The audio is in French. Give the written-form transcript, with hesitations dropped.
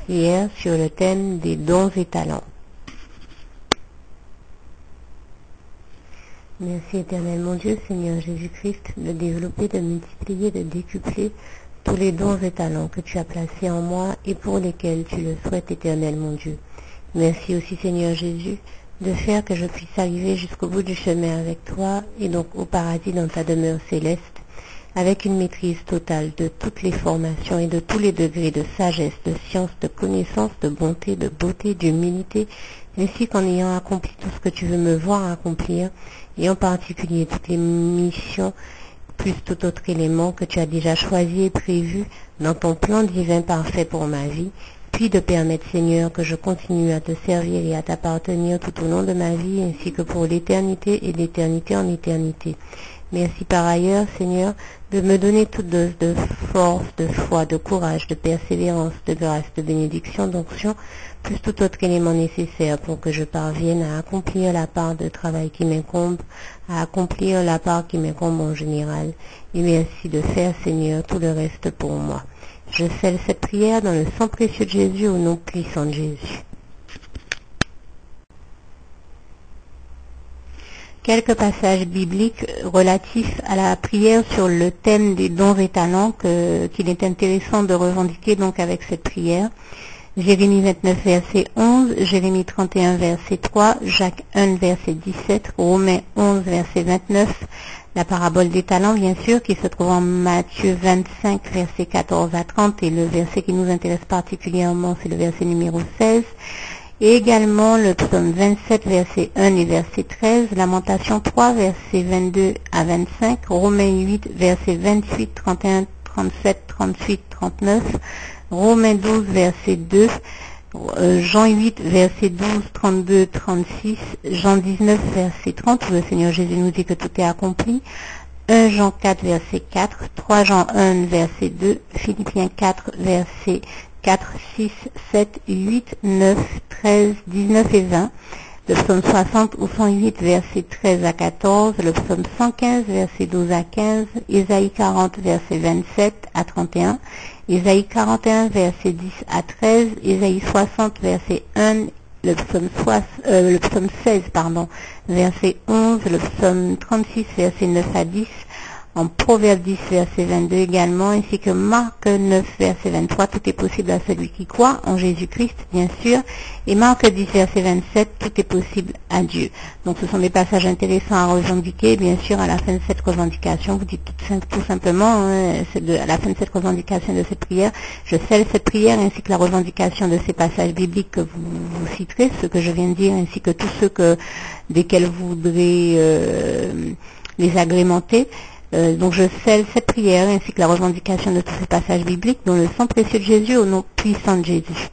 prière sur le thème des dons et talents. Merci éternel mon Dieu, Seigneur Jésus-Christ, de développer, de multiplier, de décupler tous les dons et talents que tu as placés en moi et pour lesquels tu le souhaites, éternel mon Dieu. Merci aussi, Seigneur Jésus, de faire que je puisse arriver jusqu'au bout du chemin avec toi et donc au paradis dans ta demeure céleste, avec une maîtrise totale de toutes les formations et de tous les degrés de sagesse, de science, de connaissance, de bonté, de beauté, d'humilité, ainsi qu'en ayant accompli tout ce que tu veux me voir accomplir, et en particulier toutes les missions, plus tout autre élément que tu as déjà choisi et prévu dans ton plan divin parfait pour ma vie, puis de permettre, Seigneur, que je continue à te servir et à t'appartenir tout au long de ma vie, ainsi que pour l'éternité et d'éternité en éternité. Merci par ailleurs, Seigneur, de me donner toute dose de force, de foi, de courage, de persévérance, de grâce, de bénédiction, d'onction, plus tout autre élément nécessaire pour que je parvienne à accomplir la part de travail qui m'incombe, à accomplir la part qui m'incombe en général, et merci de faire, Seigneur, tout le reste pour moi. Je scelle cette prière dans le sang précieux de Jésus, au nom puissant de Jésus. Quelques passages bibliques relatifs à la prière sur le thème des dons et talents qu'il est intéressant de revendiquer donc avec cette prière. Jérémie 29, verset 11, Jérémie 31, verset 3, Jacques 1, verset 17, Romains 11, verset 29, la parabole des talents, bien sûr, qui se trouve en Matthieu 25, verset 14 à 30, et le verset qui nous intéresse particulièrement, c'est le verset numéro 16, et également le psaume 27, verset 1 et verset 13, Lamentation 3, verset 22 à 25, Romains 8, verset 28, 31, 37, 38, 39, Romains 12, verset 2, Jean 8, verset 12, 32, 36, Jean 19, verset 30, où le Seigneur Jésus nous dit que tout est accompli, 1 Jean 4, verset 4, 3 Jean 1, verset 2, Philippiens 4, verset 4, 6, 7, 8, 9, 13, 19 et 20, le psaume 60 ou 108, verset 13 à 14, le psaume 115, verset 12 à 15, Ésaïe 40, verset 27 à 31, Ésaïe 41, verset 10 à 13, Ésaïe 60, verset 1, le psaume 16, verset 11, le psaume 36, verset 9 à 10, en Proverbe 10, verset 22 également, ainsi que Marc 9, verset 23, tout est possible à celui qui croit, en Jésus-Christ, bien sûr, et Marc 10, verset 27, tout est possible à Dieu. Donc ce sont des passages intéressants à revendiquer, bien sûr, à la fin de cette revendication, vous dites tout simplement, à la fin de cette revendication de cette prière, je scelle cette prière ainsi que la revendication de ces passages bibliques que vous citerez, ce que je viens de dire, ainsi que tous ceux desquels vous voudrez les agrémenter. Donc je scelle cette prière ainsi que la revendication de tous ces passages bibliques dans le sang précieux de Jésus, au nom puissant de Jésus.